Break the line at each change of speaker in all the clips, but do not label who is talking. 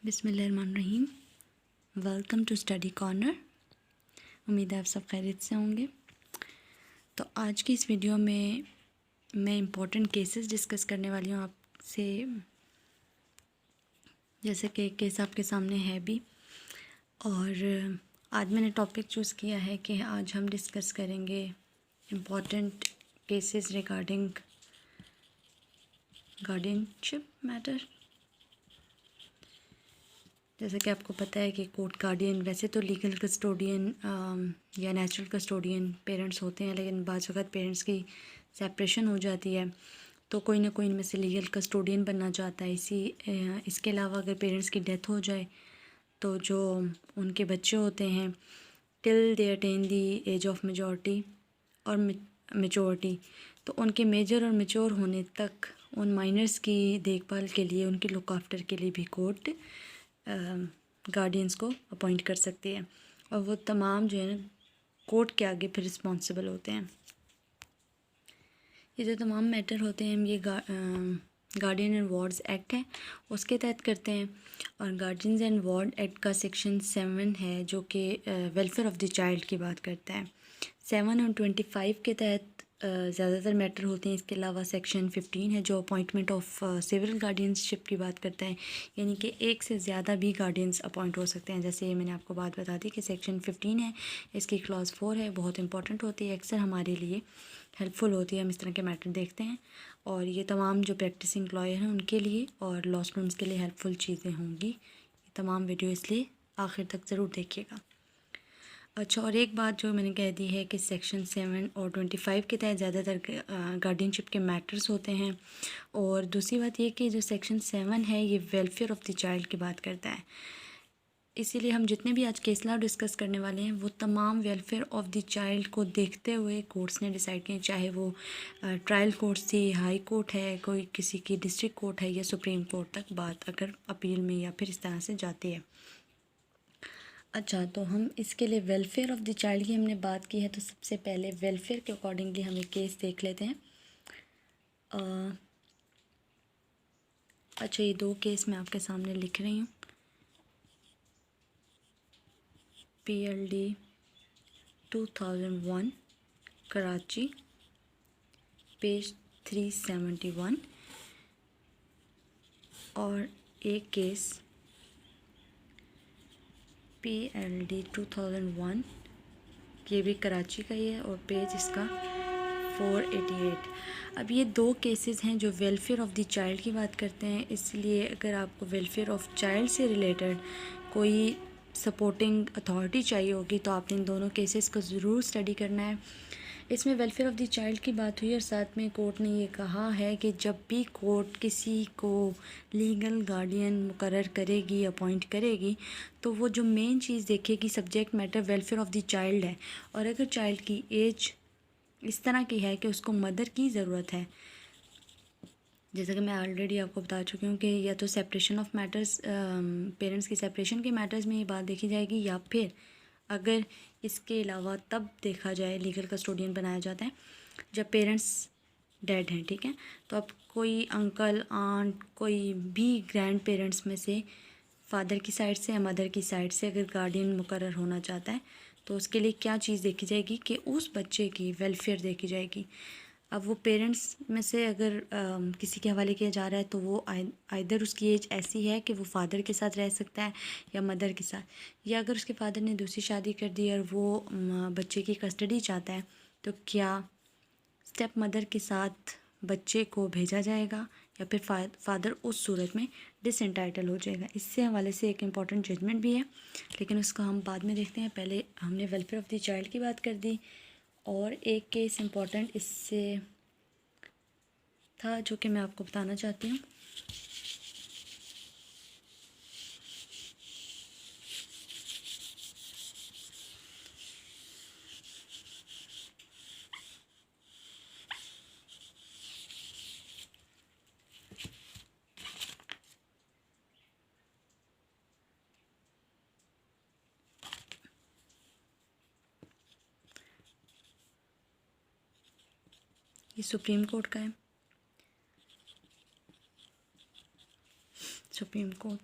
बिस्मिल्लाहिर्रहमानिर्रहीम। Welcome to study corner. उम्मीद है आप सब खैरियत से होंगे। तो आज की इस वीडियो में मैं इम्पोर्टेंट केसेस डिस्कस करने वाली हूँ आपसे, जैसे कि केस आपके सामने है भी। और आज मैंने टॉपिक चूज़ किया है कि आज हम डिस्कस करेंगे important cases regarding guardianship matter. जैसे कि आपको पता है कि कोर्ट गार्डियन वैसे तो लीगल कस्टोडियन या नेचुरल कस्टोडियन पेरेंट्स होते हैं, लेकिन बाज़ वक़्त पेरेंट्स की सेपरेशन हो जाती है तो कोई ना कोई इनमें से लीगल कस्टोडियन बनना चाहता है। इसके अलावा अगर पेरेंट्स की डेथ हो जाए तो जो उनके बच्चे होते हैं till they attain the age of majority और मेचोरिटी, तो उनके मेजर और मेच्योर होने तक उन माइनर्स की देखभाल के लिए, उनकी लुक आफ्टर के लिए भी कोर्ट गार्डियंस को अपॉइंट कर सकती है। और वो तमाम जो है कोर्ट के आगे फिर रिस्पॉन्सिबल होते हैं। ये जो तमाम मैटर होते हैं ये गार्डियन एंड वार्ड्स एक्ट है उसके तहत करते हैं। और गार्डियंस एंड वार्ड एक्ट का सेक्शन 7 है जो कि वेलफेयर ऑफ द चाइल्ड की बात करता है। 7 और 25 के तहत ज़्यादातर मैटर होते हैं। इसके अलावा सेक्शन 15 है जो अपॉइंटमेंट ऑफ सिविल गार्डियनशिप की बात करता है, यानी कि एक से ज़्यादा भी गार्डियंस अपॉइंट हो सकते हैं। जैसे ये मैंने आपको बात बता दी कि सेक्शन 15 है, इसकी क्लॉज 4 है, बहुत इंपॉर्टेंट होती है, अक्सर हमारे लिए हेल्पफुल होती है। हम इस तरह के मैटर देखते हैं और ये तमाम जो प्रैक्टिसिंग लॉयर हैं उनके लिए और लॉ स्टूडेंट्स के लिए हेल्पफुल चीज़ें होंगी। ये तमाम वीडियो इसलिए आखिर तक ज़रूर देखिएगा। अच्छा, और एक बात जो मैंने कह दी है कि सेक्शन 7 और 25 के तहत ज़्यादातर गार्डियनशिप के मैटर्स होते हैं। और दूसरी बात ये कि जो सेक्शन 7 है ये वेलफेयर ऑफ द चाइल्ड की बात करता है, इसीलिए हम जितने भी आज केस लॉ डिस्कस करने वाले हैं वो तमाम वेलफेयर ऑफ द चाइल्ड को देखते हुए कोर्ट्स ने डिसाइड किए, चाहे वो ट्रायल कोर्ट्स थी, हाई कोर्ट है, कोई किसी की डिस्ट्रिक्ट कोर्ट है या सुप्रीम कोर्ट तक बात अगर अपील में या फिर इस तरह से जाती है। अच्छा, तो हम इसके लिए वेलफेयर ऑफ द चाइल्ड की हमने बात की है, तो सबसे पहले वेलफेयर के अकॉर्डिंगली हम एक केस देख लेते हैं। अच्छा, ये दो केस मैं आपके सामने लिख रही हूँ। PLD 2001 Karachi, page 371। और एक केस PLD 2001, ये भी कराची का ही है और पेज इसका 488। अब ये दो केसेस हैं जो वेलफेयर ऑफ द चाइल्ड की बात करते हैं, इसलिए अगर आपको वेलफेयर ऑफ चाइल्ड से रिलेटेड कोई सपोर्टिंग अथॉरिटी चाहिए होगी तो आपने इन दोनों केसेस को ज़रूर स्टडी करना है। इसमें वेलफेयर ऑफ द चाइल्ड की बात हुई और साथ में कोर्ट ने ये कहा है कि जब भी कोर्ट किसी को लीगल गार्डियन मुकर्रर करेगी, अपॉइंट करेगी, तो वो जो मेन चीज़ देखेगी subject matter welfare of the child है। और अगर चाइल्ड की एज इस तरह की है कि उसको मदर की ज़रूरत है, जैसा कि मैं ऑलरेडी आपको बता चुकी हूँ कि या तो सेपरेशन ऑफ मैटर्स, पेरेंट्स की सेपरेशन के मैटर्स में ये बात देखी जाएगी, या फिर अगर इसके अलावा तब देखा जाए लीगल कस्टोडियन बनाया जाता है जब पेरेंट्स डेड हैं। ठीक है, तो अब कोई अंकल, आंट, कोई भी ग्रैंड पेरेंट्स में से फादर की साइड से या मदर की साइड से अगर गार्डियन मुकर्रर होना चाहता है तो उसके लिए क्या चीज़ देखी जाएगी कि उस बच्चे की वेलफेयर देखी जाएगी। अब वो पेरेंट्स में से अगर किसी के हवाले किया जा रहा है तो वो आइदर उसकी एज ऐसी है कि वो फादर के साथ रह सकता है या मदर के साथ, या अगर उसके फादर ने दूसरी शादी कर दी और वो बच्चे की कस्टडी चाहता है तो क्या स्टेप मदर के साथ बच्चे को भेजा जाएगा या फिर फादर उस सूरत में डिसएंटाइटल हो जाएगा। इससे हवाले से एक इम्पॉर्टेंट जजमेंट भी है, लेकिन उसका हम बाद में देखते हैं। पहले हमने वेलफेयर ऑफ द चाइल्ड की बात कर दी और एक केस इम्पॉर्टेंट इससे था जो कि मैं आपको बताना चाहती हूँ। ये सुप्रीम कोर्ट का है। सुप्रीम कोर्ट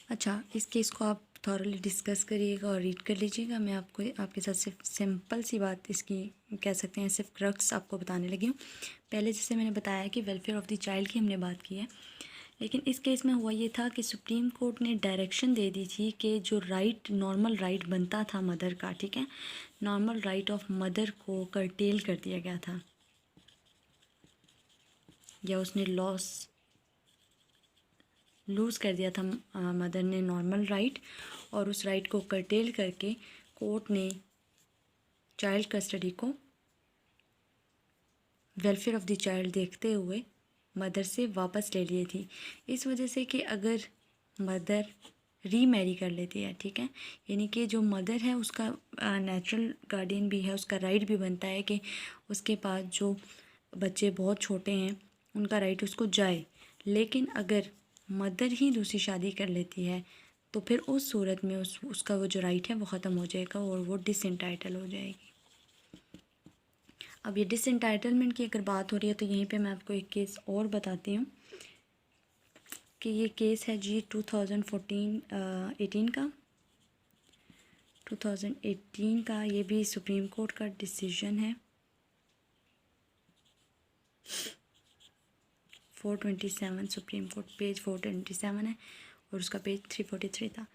अच्छा, इस केस को आप थॉरली डिस्कस करिएगा और रीड कर लीजिएगा। मैं आपको आपके साथ सिर्फ सिंपल सी बात इसकी कह सकते हैं, सिर्फ क्रक्स आपको बताने लगी हूँ। पहले जैसे मैंने बताया कि वेलफेयर ऑफ़ द चाइल्ड की हमने बात की है, लेकिन इस केस में हुआ ये था कि सुप्रीम कोर्ट ने डायरेक्शन दे दी थी कि जो राइट, नॉर्मल राइट बनता था मदर का, ठीक है, नॉर्मल राइट ऑफ मदर को कर्टेल कर दिया गया था, या उसने लूज़ कर दिया था मदर ने नॉर्मल राइट, और उस राइट को कर्टेल करके कोर्ट ने चाइल्ड कस्टडी को वेलफेयर ऑफ़ द चाइल्ड देखते हुए मदर से वापस ले लिए थी। इस वजह से कि अगर मदर रीमैरी कर लेती है, ठीक है, यानी कि जो मदर है उसका नेचुरल गार्डियन भी है, उसका राइट भी बनता है कि उसके पास जो बच्चे बहुत छोटे हैं उनका राइट उसको जाए। लेकिन अगर मदर ही दूसरी शादी कर लेती है तो फिर उस सूरत में उसका वो जो राइट है वो ख़त्म हो जाएगा और वो डिसएंटाइटल हो जाएगी। अब ये डिसएंटाइटलमेंट की अगर बात हो रही है तो यहीं पे मैं आपको एक केस और बताती हूँ कि ये केस है जी 2018 का 2018 का। ये भी सुप्रीम कोर्ट का डिसीजन है, 427 सुप्रीम कोर्ट पेज 427 है और उसका पेज 343 था।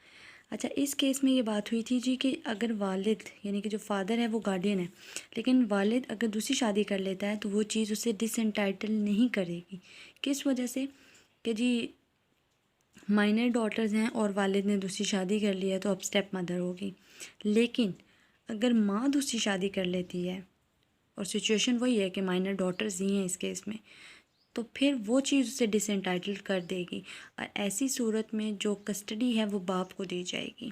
अच्छा, इस केस में ये बात हुई थी जी कि अगर वालिद यानी कि जो फादर है वो गार्डियन है, लेकिन वालिद अगर दूसरी शादी कर लेता है तो वो चीज़ उसे डिसएंटाइटल नहीं करेगी। किस वजह से कि जी माइनर डॉटर्स हैं और वालिद ने दूसरी शादी कर ली है तो अब स्टेप मदर होगी। लेकिन अगर माँ दूसरी शादी कर लेती है और सिचुएशन वही है कि माइनर डॉटर्स ही हैं इस केस में, तो फिर वो चीज़ उसे डिसएंटाइटल कर देगी और ऐसी सूरत में जो कस्टडी है वो बाप को दी जाएगी।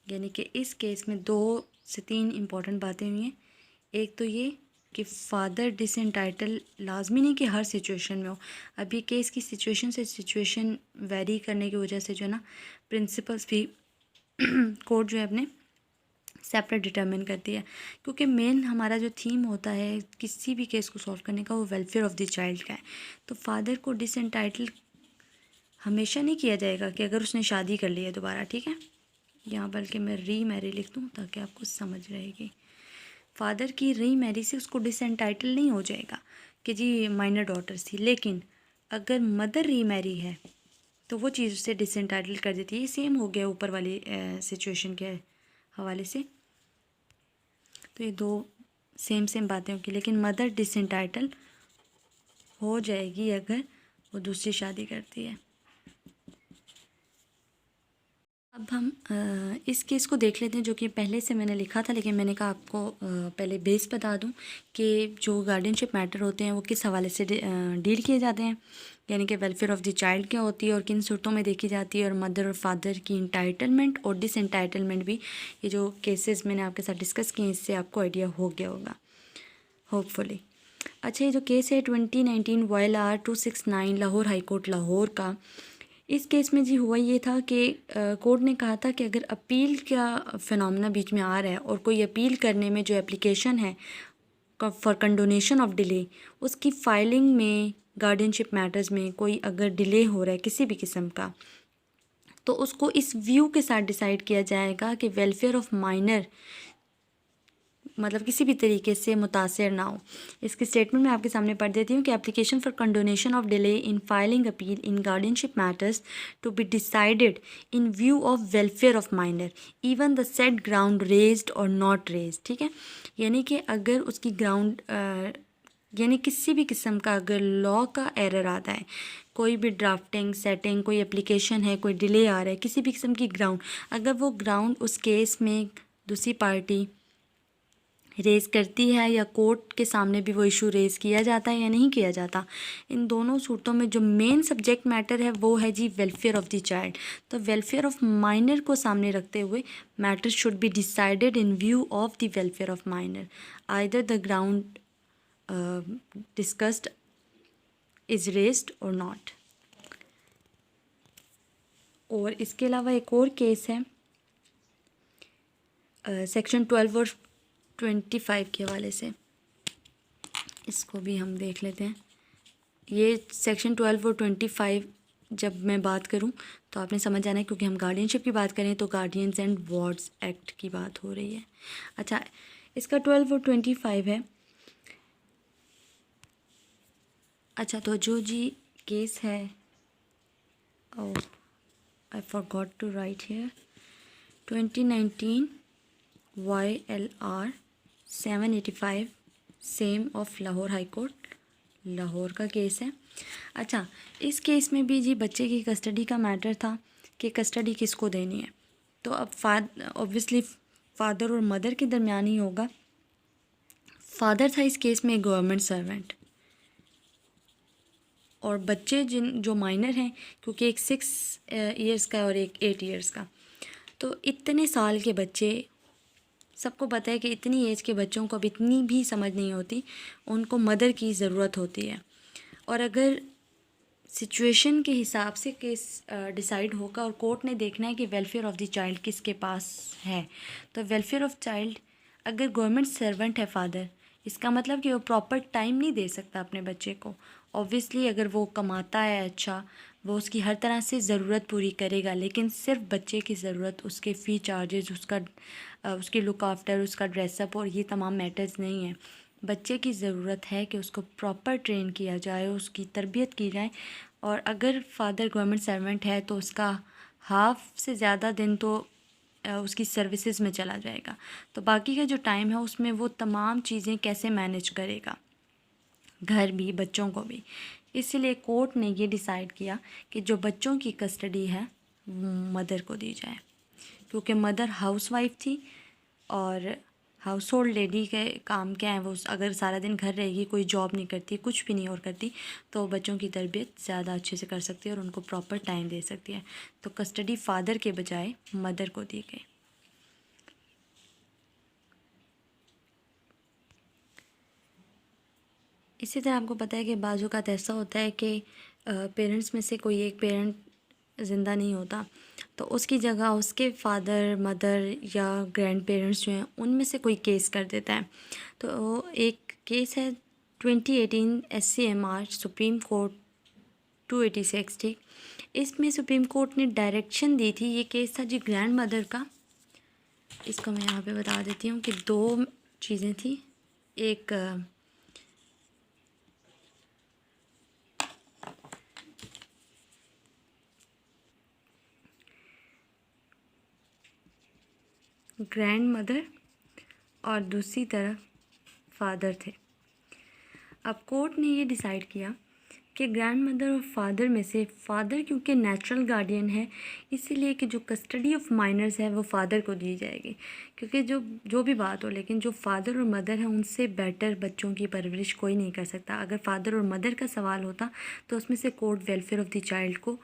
यानी कि इस केस में 2 से 3 इम्पॉर्टेंट बातें हुई हैं। एक तो ये कि फ़ादर डिसएंटाइटल लाजमी नहीं कि हर सिचुएशन में हो। अभी केस की सिचुएशन से सिचुएशन वेरी करने की वजह से जो है ना, प्रिंसिपल्स भी कोर्ट जो है अपने सेपरेट डिटरमिन करती है, क्योंकि मेन हमारा जो थीम होता है किसी भी केस को सॉल्व करने का वो वेलफेयर ऑफ़ द चाइल्ड का है। तो फादर को डिसएंटाइटल हमेशा नहीं किया जाएगा कि अगर उसने शादी कर ली है दोबारा, ठीक है, यहाँ बल्कि मैं री मैरी लिख दूँ ताकि आपको समझ रहेगी। फादर की री मैरी से उसको डिसएंटाइटल नहीं हो जाएगा कि जी माइनर डॉटर्स थी, लेकिन अगर मदर री मैरी है तो वो चीज़ उससे डिसएंटाइटल कर देती है। सेम हो गया ऊपर वाली सिचुएशन के हवाले से। तो ये 2 सेम बातें होगी, लेकिन मदर डिसएंटाइटल हो जाएगी अगर वो दूसरी शादी करती है। अब हम इस केस को देख लेते हैं जो कि पहले से मैंने लिखा था, लेकिन मैंने कहा आपको पहले बेस बता दूं कि जो गार्डियनशिप मैटर होते हैं वो किस हवाले से डील किए जाते हैं, यानी कि वेलफेयर ऑफ़ द चाइल्ड क्या होती है और किन सूरतों में देखी जाती है, और मदर और फादर की इंटाइटलमेंट और डिसएंटाइटलमेंट भी। ये जो केसेस मैंने आपके साथ डिस्कस किए इससे आपको आइडिया हो गया होगा होपफुली। अच्छा, ये जो केस है 2019 YLR 269 Lahore high court Lahore का, इस केस में जी हुआ ये था कि कोर्ट ने कहा था कि अगर अपील का फिनोमेना बीच में आ रहा है और कोई अपील करने में जो एप्लीकेशन है फॉर कंडोनेशन ऑफ डिले, उसकी फाइलिंग में गार्डियनशिप मैटर्स में कोई अगर डिले हो रहा है किसी भी किस्म का, तो उसको इस व्यू के साथ डिसाइड किया जाएगा कि वेलफेयर ऑफ माइनर मतलब किसी भी तरीके से मुतासर ना हो। इसकी स्टेटमेंट मैं आपके सामने पढ़ देती हूँ कि application for condonation of delay in filing appeal in guardianship matters to be decided in view of welfare of minor even the set ground raised और नॉट रेज्ड, ठीक है, यानी कि अगर उसकी ग्राउंड यानी किसी भी किस्म का अगर लॉ का एरर आता है, कोई भी ड्राफ्टिंग सेटिंग कोई एप्लीकेशन है, कोई डिले आ रहा है किसी भी किस्म की ग्राउंड, अगर वो ग्राउंड उस केस में दूसरी पार्टी रेज़ करती है या कोर्ट के सामने भी वो इशू रेज़ किया जाता है या नहीं किया जाता, इन दोनों सूरतों में जो मेन सब्जेक्ट मैटर है वो है जी वेलफेयर ऑफ़ द चाइल्ड। तो वेलफेयर ऑफ माइनर को सामने रखते हुए matter should be decided in view of the welfare of minor either the ground discussed is raised और नॉट। और इसके अलावा एक और केस है सेक्शन 12 और 25 के हवाले से, इसको भी हम देख लेते हैं। ये सेक्शन 12 और 25 जब मैं बात करूं तो आपने समझ आना है, क्योंकि हम गार्डियनशिप की बात करें तो गार्डियंस एंड वार्ड्स एक्ट की बात हो रही है। अच्छा, इसका 12 और 25 है। अच्छा, तो जो जी केस है, oh I forgot to write here, 2019 YLR 785 same of Lahore high court, Lahore का केस है। अच्छा, इस केस में भी जी बच्चे की कस्टडी का मैटर था कि कस्टडी किसको देनी है। तो अब ऑब्वियसली फादर और मदर के दरमियान ही होगा। फादर था इस केस में गवर्नमेंट सर्वेंट, और बच्चे जो माइनर हैं, क्योंकि एक 6 ईयर्स का और एक 8 ईयर्स का, तो इतने साल के बच्चे, सबको पता है कि इतनी एज के बच्चों को अब इतनी भी समझ नहीं होती, उनको मदर की ज़रूरत होती है। और अगर सिचुएशन के हिसाब से केस डिसाइड होगा और कोर्ट ने देखना है कि वेलफेयर ऑफ द चाइल्ड किसके पास है, तो वेलफेयर ऑफ चाइल्ड, अगर गवर्नमेंट सर्वेंट है फादर, इसका मतलब कि वो प्रॉपर टाइम नहीं दे सकता अपने बच्चे को। ऑब्वियसली अगर वो कमाता है अच्छा, वो उसकी हर तरह से ज़रूरत पूरी करेगा, लेकिन सिर्फ बच्चे की ज़रूरत, उसके फ़ी चार्जेस, उसकी लुक आफ्टर, उसका ड्रेसअप और ये तमाम मैटर्स नहीं है। बच्चे की ज़रूरत है कि उसको प्रॉपर ट्रेन किया जाए, उसकी तरबियत की जाए। और अगर फादर गवर्नमेंट सर्वेंट है तो उसका हाफ़ से ज़्यादा दिन तो उसकी सर्विसेज में चला जाएगा, तो बाकी का जो टाइम है उसमें वो तमाम चीज़ें कैसे मैनेज करेगा, घर भी बच्चों को भी। इसलिए कोर्ट ने ये डिसाइड किया कि जो बच्चों की कस्टडी है मदर को दी जाए, क्योंकि मदर हाउसवाइफ थी और हाउस होल्ड लेडी के काम क्या है, वो अगर सारा दिन घर रहेगी, कोई जॉब नहीं करती, कुछ भी नहीं और करती, तो बच्चों की तरबियत ज़्यादा अच्छे से कर सकती है और उनको प्रॉपर टाइम दे सकती है। तो कस्टडी फादर के बजाय मदर को दी गई। इसी तरह आपको पता है कि बाज़ औक़ात ऐसा होता है कि पेरेंट्स में से कोई एक पेरेंट ज़िंदा नहीं होता, तो उसकी जगह उसके फादर मदर या ग्रैंड पेरेंट्स जो हैं उनमें से कोई केस कर देता है। तो एक केस है 2018 SCMR सुप्रीम कोर्ट 286, ठीक। इसमें सुप्रीम कोर्ट ने डायरेक्शन दी थी, ये केस था जी ग्रैंड मदर का। इसको मैं यहाँ पे बता देती हूँ कि 2 चीज़ें थी। एक ग्रैंड मदर और दूसरी तरफ फादर थे। अब कोर्ट ने ये डिसाइड किया कि ग्रैंड मदर और फादर में से फादर क्योंकि नेचुरल गार्डियन है, इसीलिए कि जो कस्टडी ऑफ माइनर्स है वो फादर को दी जाएगी, क्योंकि जो भी बात हो, लेकिन जो फादर और मदर है उनसे बेटर बच्चों की परवरिश कोई नहीं कर सकता। अगर फादर और मदर का सवाल होता तो उसमें से court welfare of the child को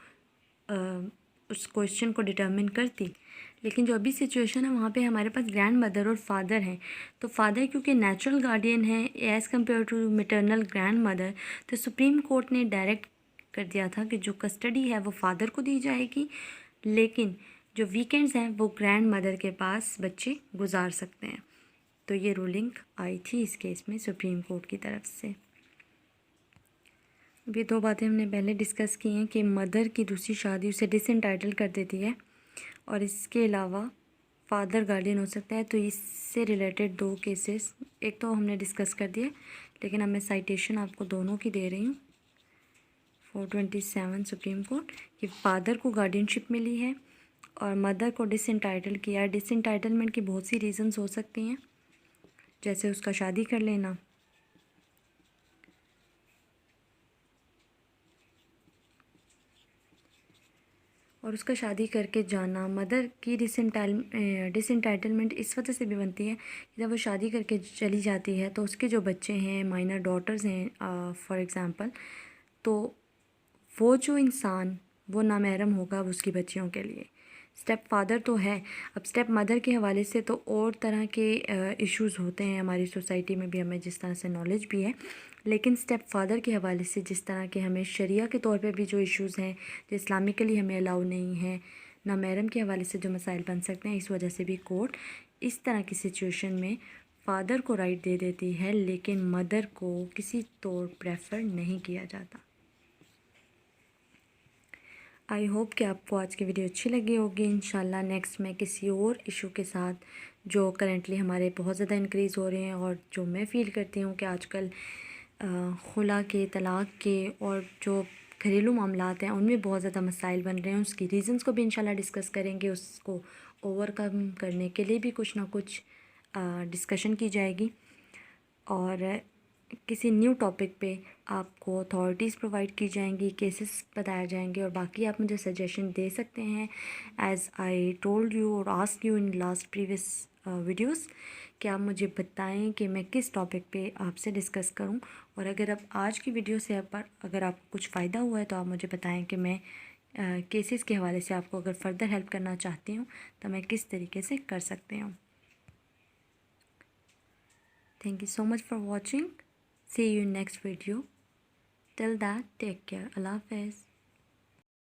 उस क्वेश्चन को डिटर्मिन करती, लेकिन जो अभी सिचुएशन है वहाँ पे हमारे पास ग्रैंड मदर और फादर हैं। तो फादर क्योंकि नेचुरल गार्डियन है as compare to maternal grand mother, तो सुप्रीम कोर्ट ने डायरेक्ट कर दिया था कि जो कस्टडी है वो फादर को दी जाएगी, लेकिन जो वीकेंड्स हैं वो ग्रैंड मदर के पास बच्चे गुजार सकते हैं। तो ये रूलिंग आई थी इस केस में सुप्रीम कोर्ट की तरफ से। ये 2 बातें हमने पहले डिस्कस की हैं कि मदर की दूसरी शादी उसे डिसएंटाइटल कर देती है, और इसके अलावा फादर गार्डियन हो सकता है। तो इससे रिलेटेड 2 केसेस, एक तो हमने डिस्कस कर दिया, लेकिन अब मैं साइटेशन आपको दोनों की दे रही हूँ। 427 सुप्रीम कोर्ट कि फादर को गार्डियनशिप मिली है और मदर को डिसएंटाइटल किया है। डिसएंटाइटलमेंट की बहुत सी रीज़न्स हो सकती हैं, जैसे उसका शादी कर लेना, और उसका शादी करके जाना। मदर की डिसएंटाइटलमेंट इस वजह से भी बनती है कि जब वो शादी करके चली जाती है तो उसके जो बच्चे हैं, माइनर डॉटर्स हैं फॉर एग्ज़ाम्पल, तो वो जो इंसान वो नामहरम होगा अब उसकी बच्चियों के लिए। स्टेप फादर तो है, अब स्टेप मदर के हवाले से तो और तरह के इश्यूज़ होते हैं हमारी सोसाइटी में भी, हमें जिस तरह से नॉलेज भी है, लेकिन स्टेप फादर के हवाले से जिस तरह के हमें शरिया के तौर पे भी जो इश्यूज़ हैं, जो इस्लामिकली हमें अलाउ नहीं है, नामहरम के हवाले से जो मसाइल बन सकते हैं, इस वजह से भी कोर्ट इस तरह की सिचुएशन में फ़ादर को राइट दे देती है, लेकिन मदर को किसी तौर प्रेफर नहीं किया जाता। आई होप कि आपको आज की वीडियो अच्छी लगी होगी। इंशाल्लाह नेक्स्ट मैं किसी और इशू के साथ जो करेंटली हमारे बहुत ज़्यादा इंक्रीज़ हो रहे हैं और जो मैं फ़ील करती हूँ कि आजकल खुला के, तलाक़ के और जो घरेलू मामलात हैं उनमें बहुत ज़्यादा मसाइल बन रहे हैं, उसकी रीज़न्स को भी इंशाल्लाह डिस्कस करेंगे। उसको ओवरकम करने के लिए भी कुछ ना कुछ डिस्कशन की जाएगी और किसी न्यू टॉपिक पे आपको अथॉरिटीज़ प्रोवाइड की जाएंगी, केसेस बताए जाएंगे और बाकी आप मुझे सजेशन दे सकते हैं एज़ आई टोल्ड यू और ask you in last previous videos कि आप मुझे बताएं कि मैं किस टॉपिक पे आपसे डिस्कस करूं। और अगर आप आज की वीडियो से अगर आपको कुछ फ़ायदा हुआ है तो आप मुझे बताएं कि मैं केसेस के हवाले से आपको अगर फ़र्दर हेल्प करना चाहती हूँ तो मैं किस तरीके से कर सकती हूँ। Thank you so much for watching. See you in next video. Till that, take care. Allah Hafiz.